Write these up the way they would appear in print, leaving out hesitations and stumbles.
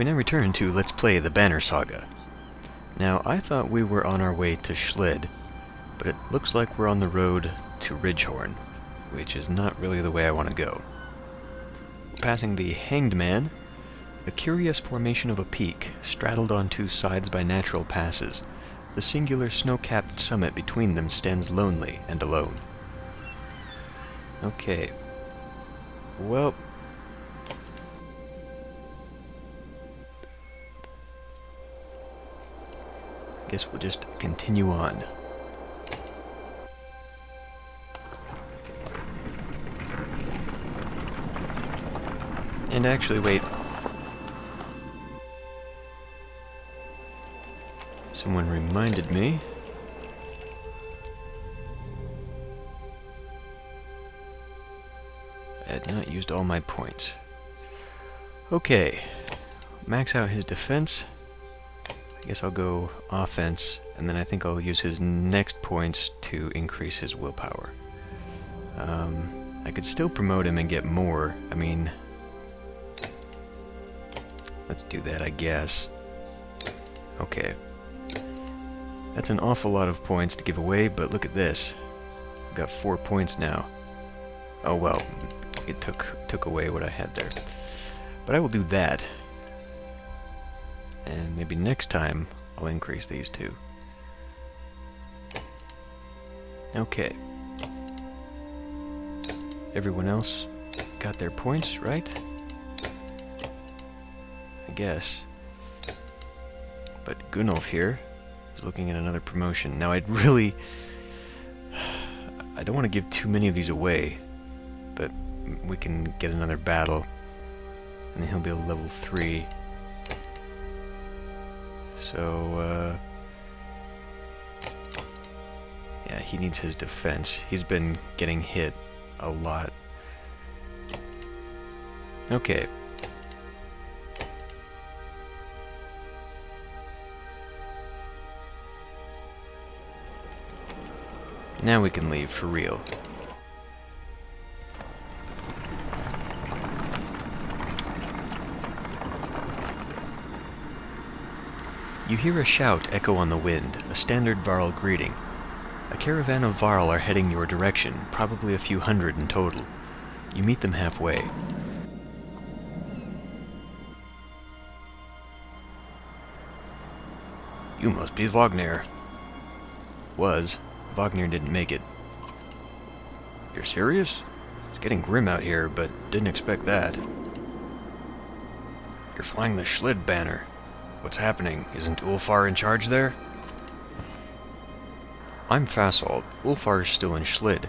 We now return to Let's Play the Banner Saga. Now, I thought we were on our way to Schlid, but it looks like we're on the road to Ridgehorn, which is not really the way I want to go. Passing the Hanged Man, a curious formation of a peak, straddled on two sides by natural passes. The singular snow-capped summit between them stands lonely and alone. Okay. Well... guess we'll just continue on. And actually, wait. Someone reminded me. I had not used all my points. Okay. Max out his defense. I guess I'll go offense, and then I think I'll use his next points to increase his willpower. I could still promote him and get more. I mean, let's do that, I guess. Okay. That's an awful lot of points to give away, but look at this. I've got 4 points now. Oh well, it took away what I had there. But I will do that. And maybe next time, I'll increase these two. Okay. Everyone else got their points, right? I guess. But Gunnulf here is looking at another promotion. Now I don't want to give too many of these away, but we can get another battle, and then he'll be a level 3. So, yeah, he needs his defense. He's been getting hit a lot. Okay. Now we can leave for real. You hear a shout echo on the wind, a standard Varl greeting. A caravan of Varl are heading your direction, probably a few hundred in total. You meet them halfway. You must be Wagner. Was. Wagner didn't make it. You're serious? It's getting grim out here, but didn't expect that. You're flying the Schlid banner. What's happening? Isn't Ulfar in charge there? I'm Fasold. Ulfar is still in Schlid.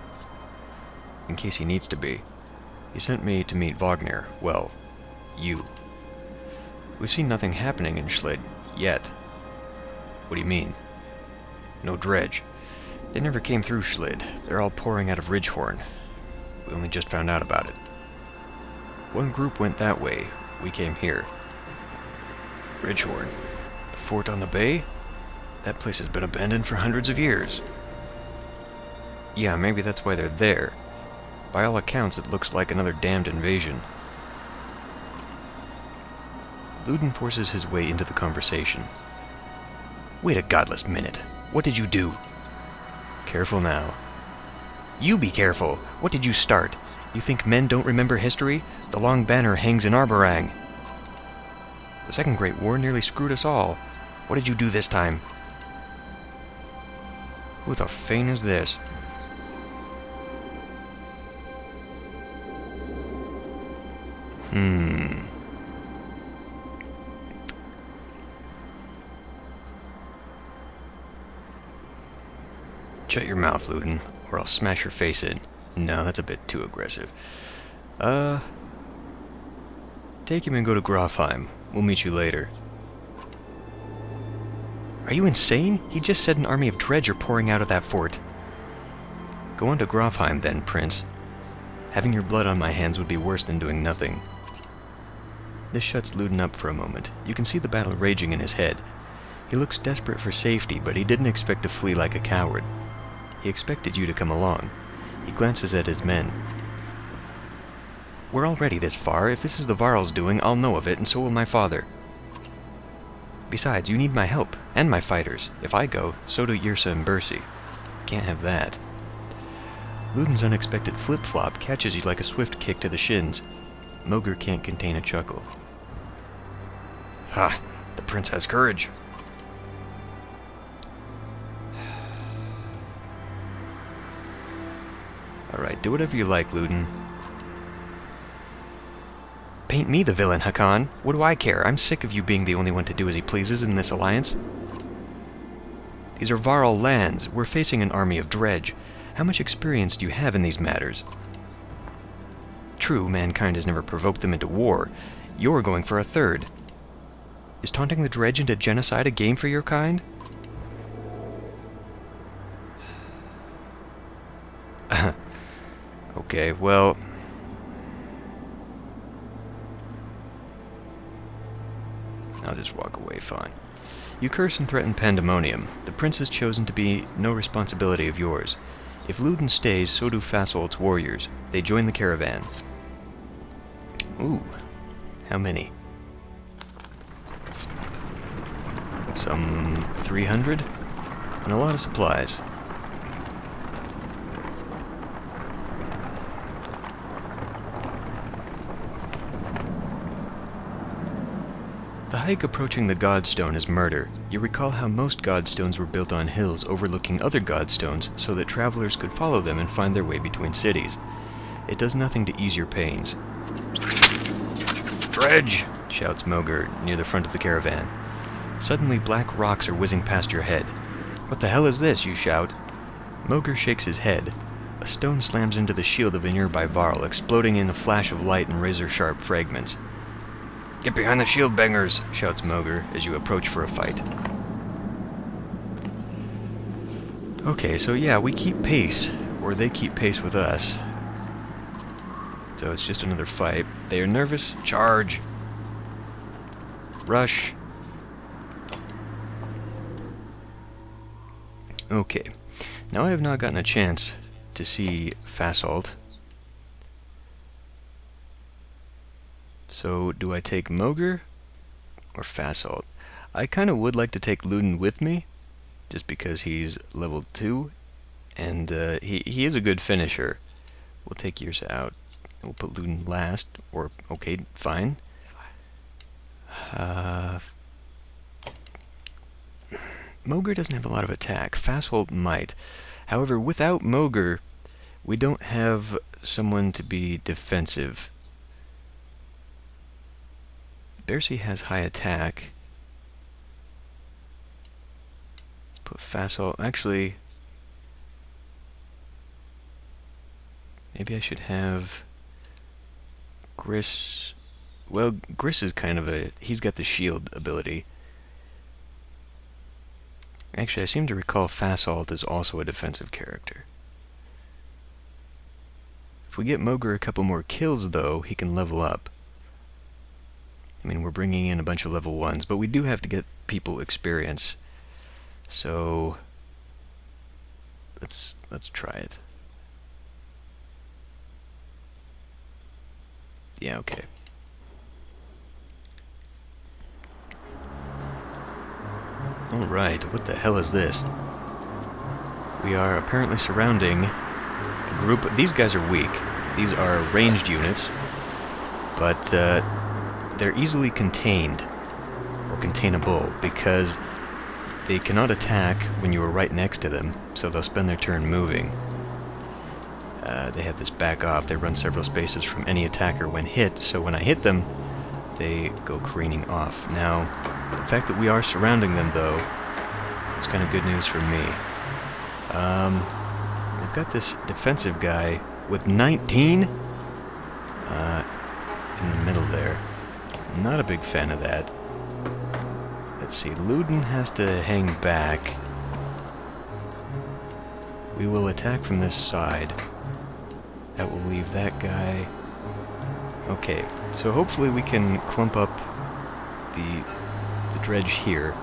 In case he needs to be. He sent me to meet Wagner. Well, you. We've seen nothing happening in Schlid yet. What do you mean? No dredge. They never came through Schlid. They're all pouring out of Ridgehorn. We only just found out about it. One group went that way. We came here. Ridgehorn. The fort on the bay? That place has been abandoned for hundreds of years. Yeah, maybe that's why they're there. By all accounts, it looks like another damned invasion. Luden forces his way into the conversation. Wait a godless minute. What did you do? Careful now. You be careful. What did you start? You think men don't remember history? The long banner hangs in Arborang. The Second Great War nearly screwed us all. What did you do this time? Who the fane is this? Shut your mouth, Luden, or I'll smash your face in. No, that's a bit too aggressive. Take him and go to Grofheim. We'll meet you later. Are you insane? He just said an army of dredge are pouring out of that fort. Go on to Grofheim then, Prince. Having your blood on my hands would be worse than doing nothing. This shuts Luden up for a moment. You can see the battle raging in his head. He looks desperate for safety, but he didn't expect to flee like a coward. He expected you to come along. He glances at his men. We're already this far. If this is the Varl's doing, I'll know of it, and so will my father. Besides, you need my help, and my fighters. If I go, so do Yrsa and Bercy. Can't have that. Ludin's unexpected flip-flop catches you like a swift kick to the shins. Moger can't contain a chuckle. Ha! The prince has courage. Alright, do whatever you like, Ludin. Paint me the villain, Hakan. What do I care? I'm sick of you being the only one to do as he pleases in this alliance. These are Varl lands. We're facing an army of dredge. How much experience do you have in these matters? True, mankind has never provoked them into war. You're going for a third. Is taunting the dredge into genocide a game for your kind? Okay, well... I'll just walk away, fine. You curse and threaten pandemonium. The prince has chosen to be no responsibility of yours. If Ludin stays, so do Fasolt's warriors. They join the caravan. Ooh. How many? Some 300? And a lot of supplies. The hike approaching the Godstone is murder. You recall how most Godstones were built on hills overlooking other Godstones so that travelers could follow them and find their way between cities. It does nothing to ease your pains. Dredge! Shouts Moger near the front of the caravan. Suddenly black rocks are whizzing past your head. What the hell is this? You shout. Moger shakes his head. A stone slams into the shield of a nearby Varl, exploding in a flash of light and razor-sharp fragments. Get behind the shield bangers, shouts Moger as you approach for a fight. Okay, so yeah, we keep pace, or they keep pace with us. So it's just another fight. They are nervous. Charge. Rush. Okay. Now I have not gotten a chance to see Fasolt. So, do I take Moger or Fasolt? I kind of would like to take Ludin with me, just because he's level 2, and he is a good finisher. We'll take Yrsa out. We'll put Ludin last, or, okay, fine. Moger doesn't have a lot of attack. Fasolt might. However, without Moger, we don't have someone to be defensive. Bercy has high attack. Let's put Fasolt. Actually, maybe I should have Gris. Well, Gris is kind of a... He's got the shield ability. Actually, I seem to recall Fasolt is also a defensive character. If we get Moger a couple more kills, though, he can level up. I mean, we're bringing in a bunch of level 1s, but we do have to get people experience. So, let's try it. Yeah, okay. Alright, what the hell is this? We are apparently surrounding a group. These guys are weak. These are ranged units, but they're easily contained, or containable, because they cannot attack when you are right next to them, so they'll spend their turn moving. They have this back off. They run several spaces from any attacker when hit, so when I hit them, they go careening off. Now, the fact that we are surrounding them, though, is kind of good news for me. They've got this defensive guy with 19 in the middle there. Not a big fan of that. Let's see, Ludin has to hang back. We will attack from this side. That will leave that guy. Okay, so hopefully we can clump up the dredge here.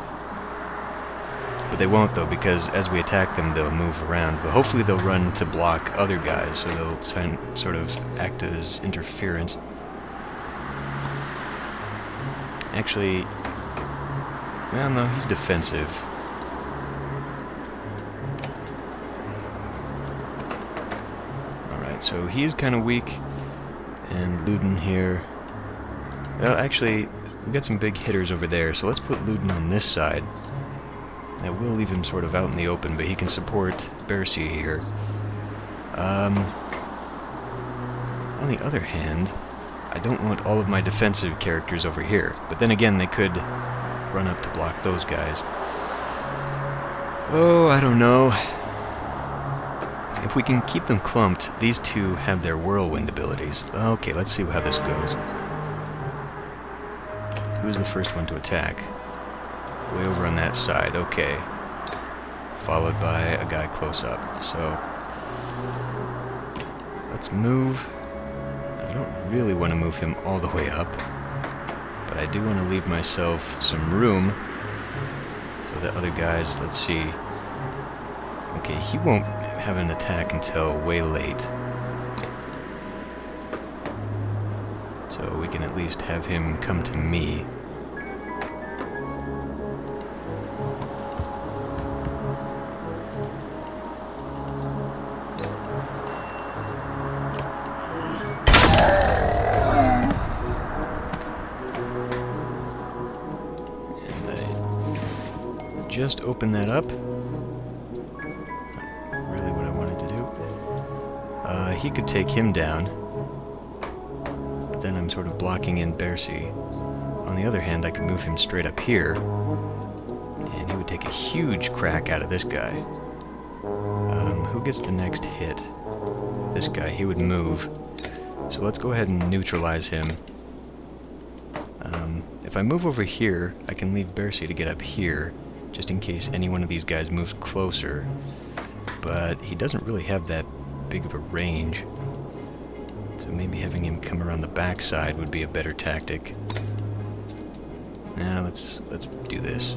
But they won't, though, because as we attack them, they'll move around. But hopefully they'll run to block other guys, so they'll sort of act as interference. Actually, Well, no, he's defensive. Alright, so he's kind of weak. And Luden here. Well, actually, we've got some big hitters over there, so let's put Luden on this side. That will leave him sort of out in the open, but he can support Bercy here. On the other hand, I don't want all of my defensive characters over here. But then again, they could run up to block those guys. Oh, I don't know. If we can keep them clumped, these two have their whirlwind abilities. Okay, let's see how this goes. Who's the first one to attack? Way over on that side, okay. Followed by a guy close up. So, let's move. I don't really want to move him all the way up, but I do want to leave myself some room so that other guys, let's see. Okay, he won't have an attack until way late. So we can at least have him come to me. Just open that up. Not really what I wanted to do. He could take him down, but then I'm sort of blocking in Bercy. On the other hand, I could move him straight up here, and he would take a huge crack out of this guy. Who gets the next hit? This guy. He would move. So let's go ahead and neutralize him. If I move over here, I can leave Bercy to get up here, just in case any one of these guys moves closer. But he doesn't really have that big of a range. So maybe having him come around the backside would be a better tactic. Now let's do this.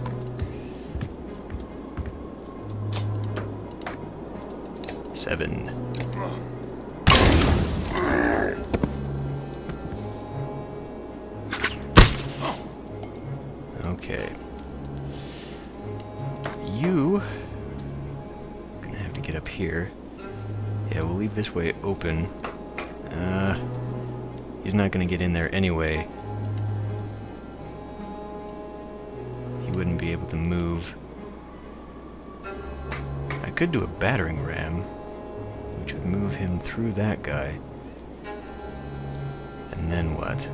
Seven. Okay. You gonna have to get up here. Yeah, we'll leave this way open. He's not gonna get in there anyway. He wouldn't be able to move. I could do a battering ram, which would move him through that guy. And then what?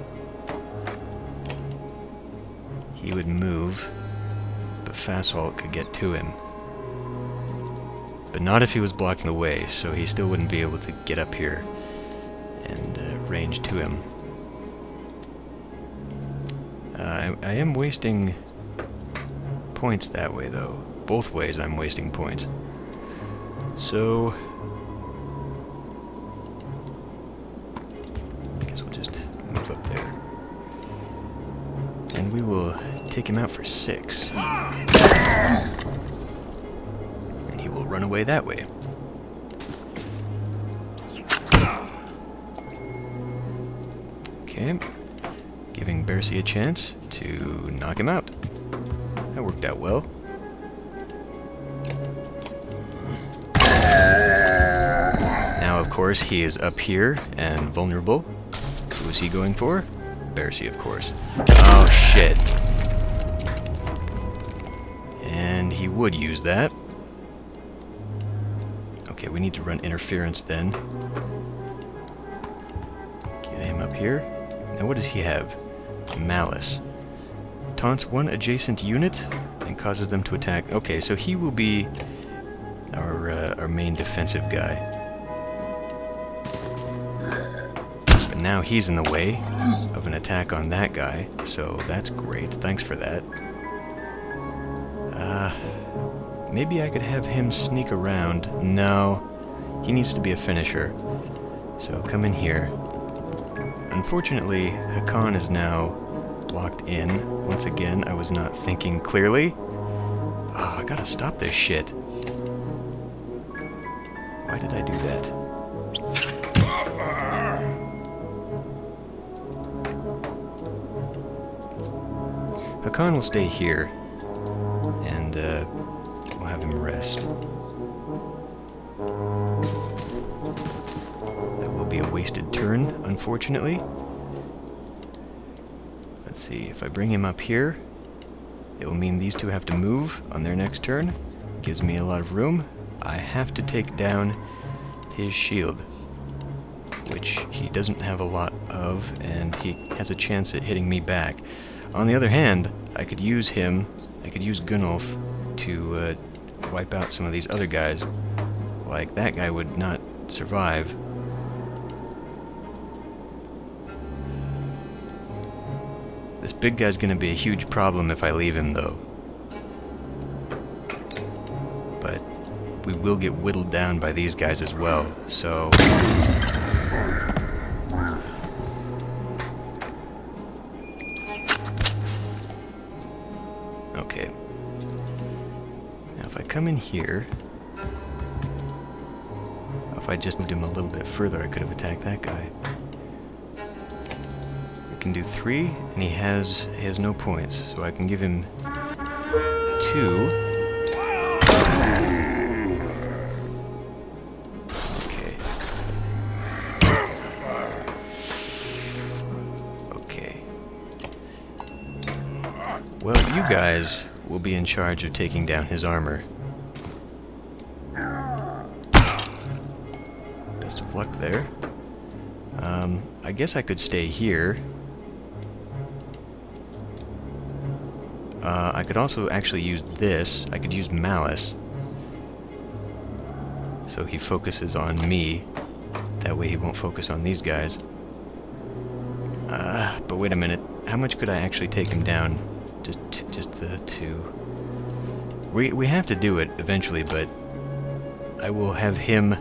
He would move, but Fasalt could get to him. But not if he was blocking the way, so he still wouldn't be able to get up here and range to him. I am wasting points that way, though. Both ways I'm wasting points. So I guess we'll just move up there. And we will take him out for 6. And he will run away that way. Okay. Giving Bercy a chance to knock him out. That worked out well. Now, of course, he is up here and vulnerable. Who is he going for? Bercy, of course. Oh, shit. And he would use that. Okay, we need to run interference then. Get him up here. Now, what does he have? Malice. Taunts one adjacent unit and causes them to attack. Okay, so he will be our main defensive guy. But now he's in the way of an attack on that guy, so that's great. Thanks for that. Maybe I could have him sneak around. No, he needs to be a finisher. So come in here. Unfortunately, Hakan is now blocked in. Once again, I was not thinking clearly. Oh, I gotta stop this shit. Why did I do that? Hakan will stay here. and we'll have him rest. That will be a wasted turn, unfortunately. Let's see, if I bring him up here, it will mean these two have to move on their next turn. Gives me a lot of room. I have to take down his shield, which he doesn't have a lot of, and he has a chance at hitting me back. On the other hand, I could use him, I could use Gunnulf to wipe out some of these other guys. Like, that guy would not survive. This big guy's gonna be a huge problem if I leave him, though. But we will get whittled down by these guys as well, so... Okay. Now if I come in here... If I just moved him a little bit further, I could have attacked that guy. I can do 3, and he has no points, so I can give him 2. Okay. Okay. Well, you guys will be in charge of taking down his armor. Best of luck there. I guess I could stay here. I could also actually use this. I could use Malice. So he focuses on me. That way he won't focus on these guys. But wait a minute. How much could I actually take him down? Just the 2. We have to do it eventually, but I will have him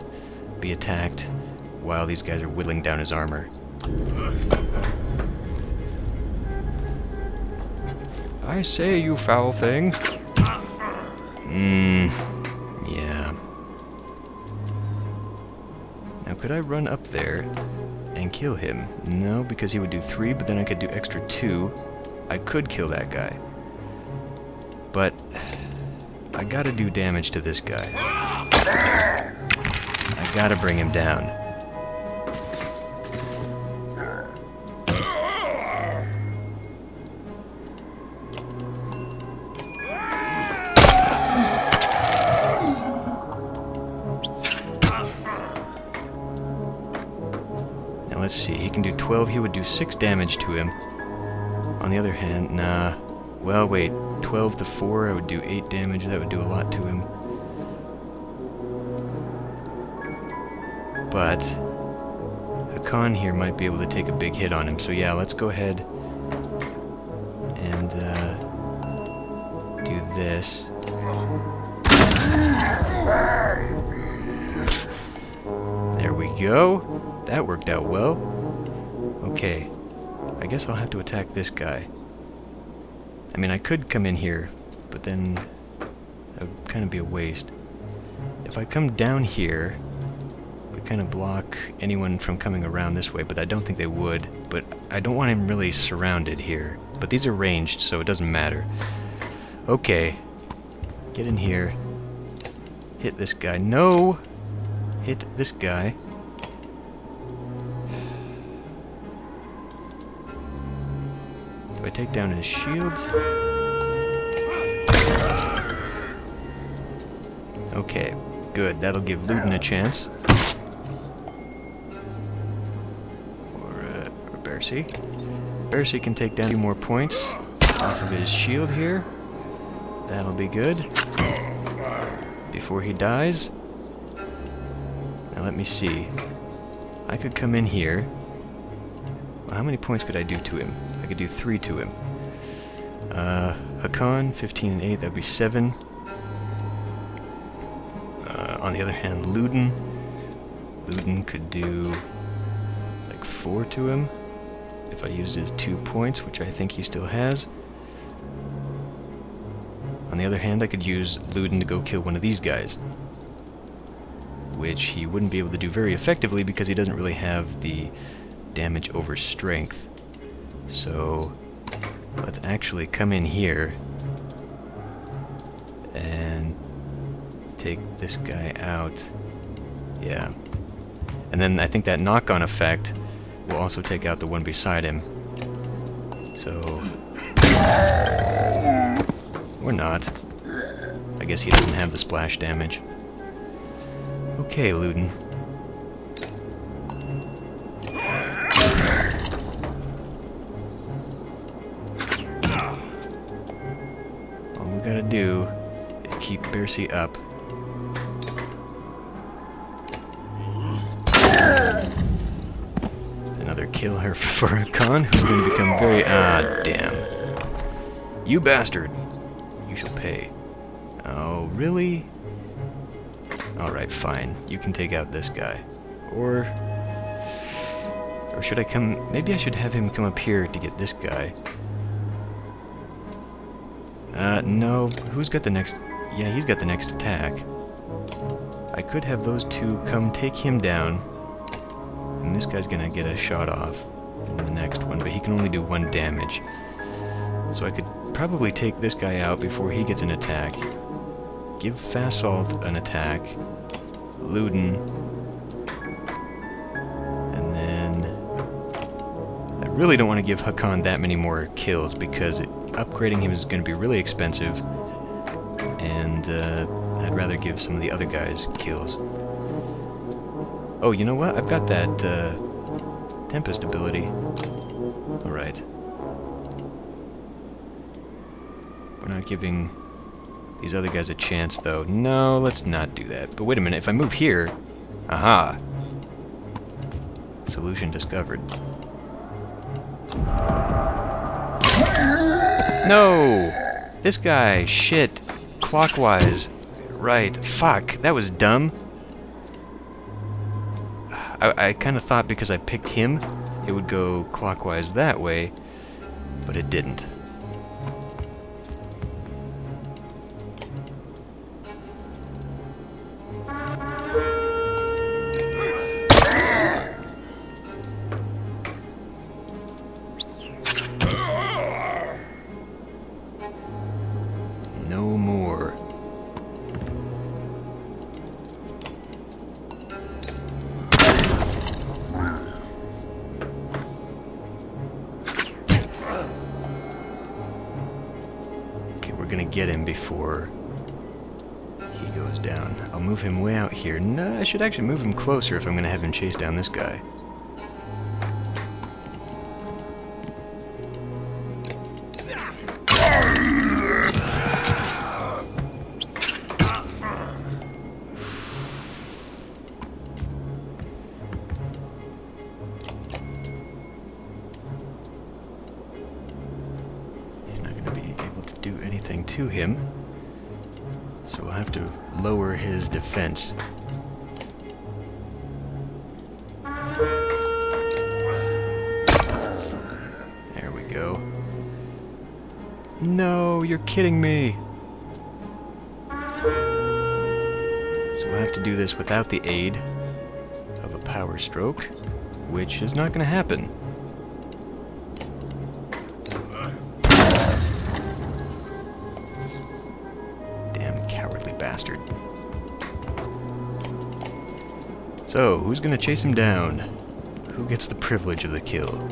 be attacked while these guys are whittling down his armor. I say, you foul thing. Yeah. Now, could I run up there and kill him? No, because he would do 3, but then I could do extra 2. I could kill that guy. But I gotta do damage to this guy. I gotta bring him down. Let's see, he can do 12, he would do 6 damage to him. On the other hand, nah. Well, wait, 12 to 4, I would do 8 damage, that would do a lot to him. But Hakan here might be able to take a big hit on him, so yeah, let's go ahead and do this. There we go. That worked out well. Okay. I guess I'll have to attack this guy. I mean, I could come in here, but then that would kind of be a waste. If I come down here, it would kind of block anyone from coming around this way, but I don't think they would. But I don't want him really surrounded here. But these are ranged, so it doesn't matter. Okay. Get in here. Hit this guy. No! Hit this guy. Do I take down his shield? Okay, good. That'll give Luden a chance. Or Bercy. Bercy can take down a few more points off of his shield here. That'll be good. Before he dies. Now let me see. I could come in here. Well, how many points could I do to him? I could do 3 to him. Hakan, 15 and 8, that would be 7. On the other hand, Luden could do like 4 to him if I used his 2 points, which I think he still has. On the other hand, I could use Luden to go kill one of these guys, which he wouldn't be able to do very effectively because he doesn't really have the damage over strength. So let's actually come in here And take this guy out. Yeah. And then I think that knock-on effect will also take out the one beside him. So... or not. I guess he doesn't have the splash damage. Okay, Luden. All we gotta do is keep Bercy up. Another kill her for a con who's going to become very... ah, damn. You bastard! You shall pay. Oh, really? Alright, fine. You can take out this guy. Or should I come... maybe I should have him come up here to get this guy. No. Who's got the next... yeah, he's got the next attack. I could have those two come take him down. And this guy's gonna get a shot off in the next one, but he can only do 1 damage. So I could probably take this guy out before he gets an attack. Give Fasolth an attack. Luden. And then... I really don't want to give Hakan that many more kills, because upgrading him is going to be really expensive. And I'd rather give some of the other guys kills. Oh, you know what? I've got that Tempest ability. Alright. We're not giving these other guys a chance, though. No, let's not do that. But wait a minute, if I move here... aha! Solution discovered. No! This guy, shit. Clockwise. Right. Fuck, that was dumb. I kind of thought because I picked him, it would go clockwise that way, but it didn't. No more. Gonna get him before he goes down. I'll move him way out here. No, I should actually move him closer if I'm gonna have him chase down this guy. Do anything to him, so we'll have to lower his defense. There we go. No, you're kidding me. So we'll have to do this without the aid of a power stroke, which is not going to happen. Bastard. So, who's gonna chase him down? Who gets the privilege of the kill?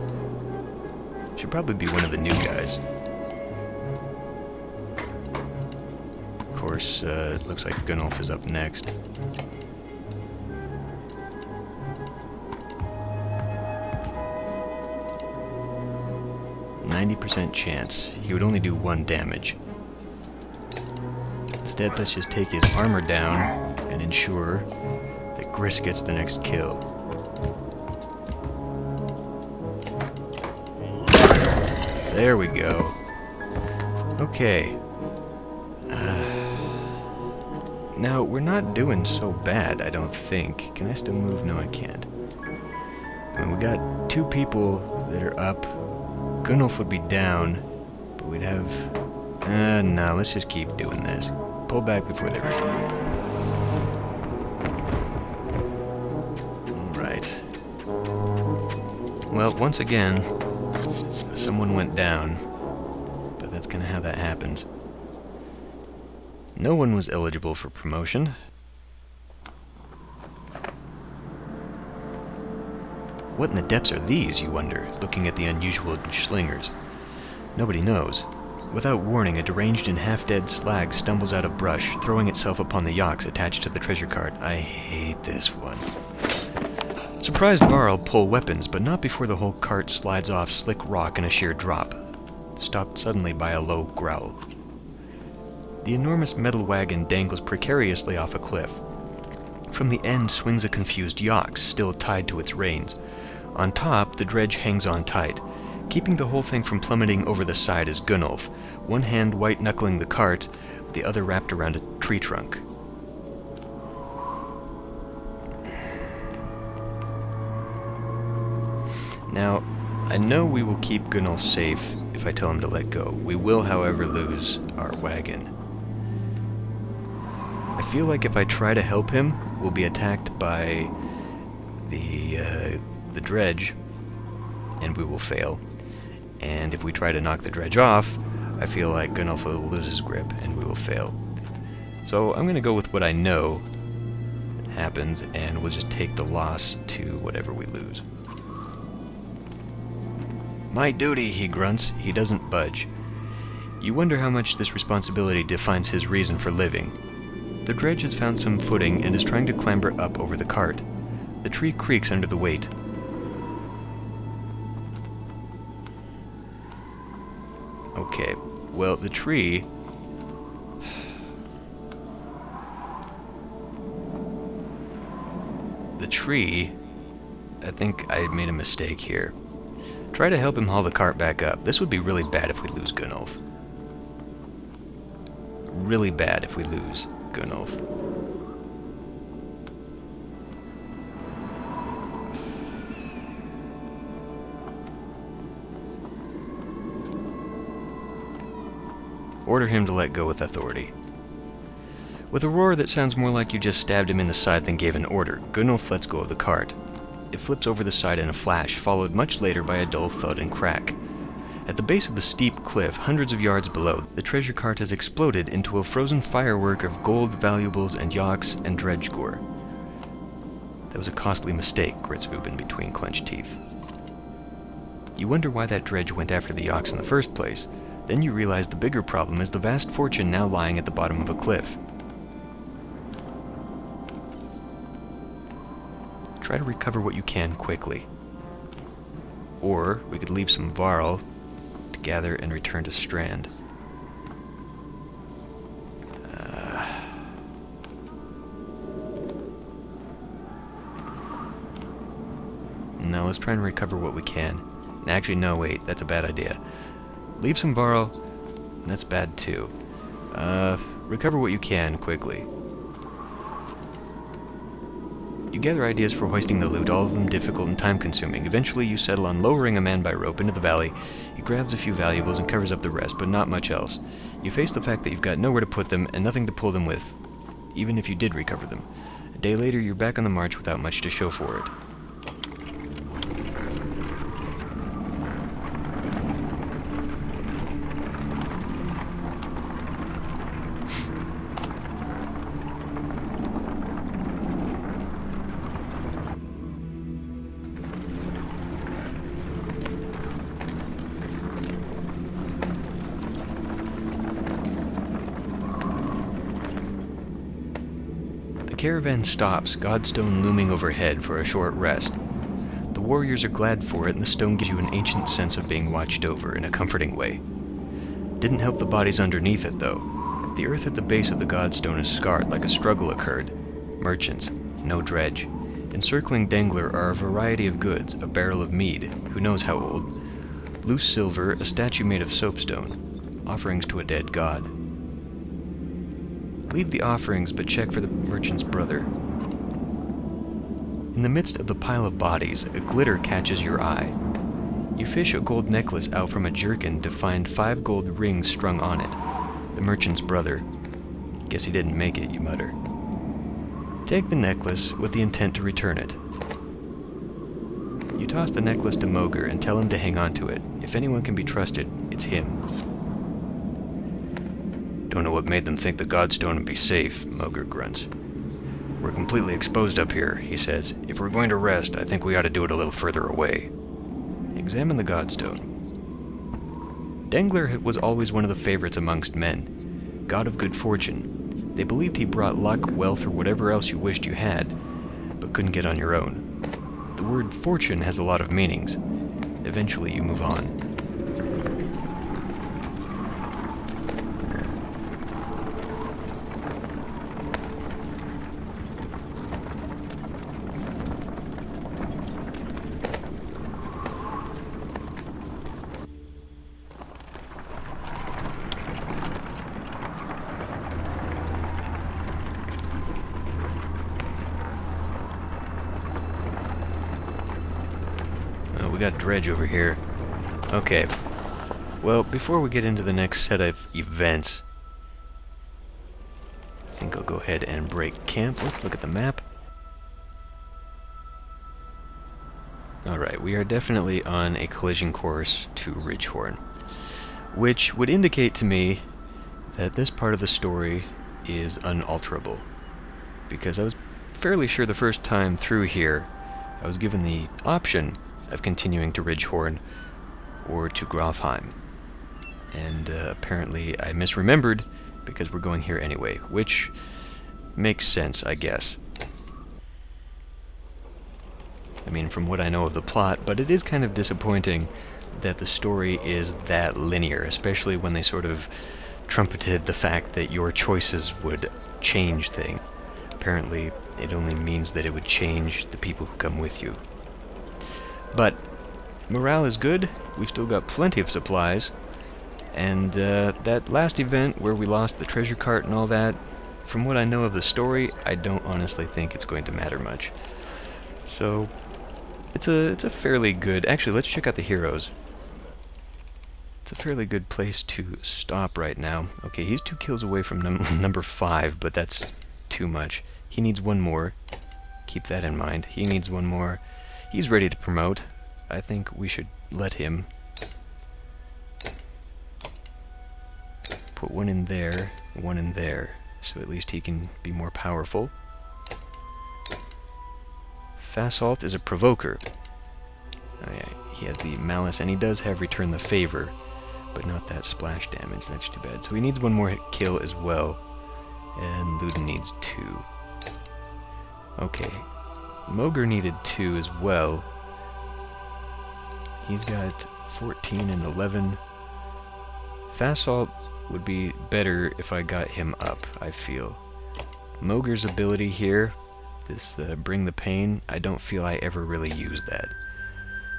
Should probably be one of the new guys. Of course, it looks like Gunnulf is up next. %90 chance. He would only do 1 damage. Instead, let's just take his armor down and ensure that Gris gets the next kill. There we go. Okay. Now, we're not doing so bad, I don't think. Can I still move? No, I can't. And we got 2 people that are up. Gunnulf would be down, but we'd have... no, let's just keep doing this. Pull back before they regroup. Alright. Well, once again, someone went down, but that's kind of how that happens. No one was eligible for promotion. What in the depths are these, you wonder, looking at the unusual schlingers? Nobody knows. Without warning, a deranged and half-dead slag stumbles out of brush, throwing itself upon the yaks attached to the treasure cart. I hate this one. Surprised Varl pull weapons, but not before the whole cart slides off slick rock in a sheer drop, stopped suddenly by a low growl. The enormous metal wagon dangles precariously off a cliff. From the end swings a confused yaks, still tied to its reins. On top, the dredge hangs on tight. Keeping the whole thing from plummeting over the side is Gunnulf, one hand white-knuckling the cart, the other wrapped around a tree trunk. Now, I know we will keep Gunnulf safe if I tell him to let go. We will, however, lose our wagon. I feel like if I try to help him, we'll be attacked by the dredge, and we will fail. And if we try to knock the dredge off, I feel like Gunnulf will lose his grip, and we will fail. So I'm going to go with what I know happens, and we'll just take the loss to whatever we lose. My duty, he grunts. He doesn't budge. You wonder how much this responsibility defines his reason for living. The dredge has found some footing and is trying to clamber up over the cart. The tree creaks under the weight. Okay, well, the tree... I think I made a mistake here. Try to help him haul the cart back up. This would be really bad if we lose Gunnulf. Really bad if we lose Gunnulf. Order him to let go with authority. With a roar that sounds more like you just stabbed him in the side than gave an order, Gunnulf lets go of the cart. It flips over the side in a flash, followed much later by a dull thud and crack. At the base of the steep cliff, hundreds of yards below, the treasure cart has exploded into a frozen firework of gold, valuables, and yaks and dredge gore. That was a costly mistake, grits Ubin between clenched teeth. You wonder why that dredge went after the yaks in the first place. Then you realize the bigger problem is the vast fortune now lying at the bottom of a cliff. Try to recover what you can quickly. Or we could leave some Varl to gather and return to Strand. No, let's try and recover what we can. Actually, no, wait, that's a bad idea. Leave some Varl, that's bad too. Recover what you can quickly. You gather ideas for hoisting the loot, all of them difficult and time-consuming. Eventually you settle on lowering a man by rope into the valley. He grabs a few valuables and covers up the rest, but not much else. You face the fact that you've got nowhere to put them and nothing to pull them with, even if you did recover them. A day later, you're back on the march without much to show for it. The caravan stops, Godstone looming overhead, for a short rest. The warriors are glad for it, and the stone gives you an ancient sense of being watched over in a comforting way. Didn't help the bodies underneath it, though. The earth at the base of the Godstone is scarred, like a struggle occurred. Merchants, no dredge. Encircling Dangler are a variety of goods, a barrel of mead, who knows how old, loose silver, a statue made of soapstone, offerings to a dead god. Leave the offerings, but check for the merchant's brother. In the midst of the pile of bodies, a glitter catches your eye. You fish a gold necklace out from a jerkin to find 5 gold rings strung on it. The merchant's brother. Guess he didn't make it, you mutter. Take the necklace with the intent to return it. You toss the necklace to Moger and tell him to hang on to it. If anyone can be trusted, it's him. Don't know what made them think the Godstone would be safe, Moger grunts. We're completely exposed up here, he says. If we're going to rest, I think we ought to do it a little further away. Examine the Godstone. Dengler was always one of the favorites amongst men, god of good fortune. They believed he brought luck, wealth, or whatever else you wished you had, but couldn't get on your own. The word fortune has a lot of meanings. Eventually you move on. We got Dredge over here. Okay. Well, before we get into the next set of events, I think I'll go ahead and break camp. Let's look at the map. Alright, we are definitely on a collision course to Ridgehorn, which would indicate to me that this part of the story is unalterable, because I was fairly sure the first time through here I was given the option of continuing to Ridgehorn or to Grofheim. And apparently I misremembered, because we're going here anyway, which makes sense, I guess. I mean, from what I know of the plot, but it is kind of disappointing that the story is that linear, especially when they sort of trumpeted the fact that your choices would change things. Apparently, it only means that it would change the people who come with you. But morale is good, we've still got plenty of supplies, and that last event where we lost the treasure cart and all that, from what I know of the story, I don't honestly think it's going to matter much. So, it's a fairly good... Actually, let's check out the heroes. It's a fairly good place to stop right now. Okay, he's 2 kills away from number 5, but that's too much. He needs one more. Keep that in mind. He needs one more. He's ready to promote. I think we should let him. Put one in there, so at least he can be more powerful. Fasalt is a provoker. Oh yeah, he has the malice, and he does have return the favor, but not that splash damage. That's too bad. So he needs one more kill as well, and Luden needs 2. Okay, Moger needed 2 as well. He's got 14 and 11. Fasalt would be better if I got him up, I feel. Moger's ability here, this Bring the Pain, I don't feel I ever really used that.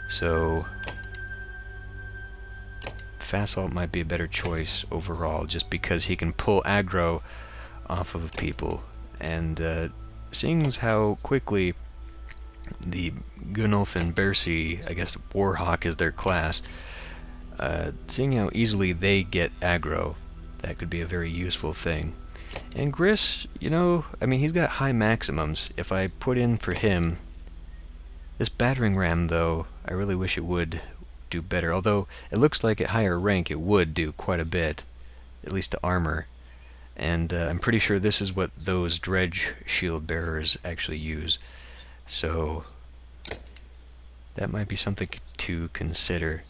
So, Fasalt might be a better choice overall, just because he can pull aggro off of people. And seeing as how quickly the Gunnulf and Bersi, I guess Warhawk is their class, seeing how easily they get aggro, that could be a very useful thing. And Gris, you know, I mean, he's got high maximums. If I put in for him, this battering ram, though, I really wish it would do better. Although, it looks like at higher rank it would do quite a bit, at least to armor. And I'm pretty sure this is what those dredge shield bearers actually use. So, that might be something to consider.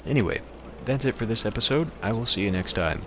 Anyway, that's it for this episode. I will see you next time.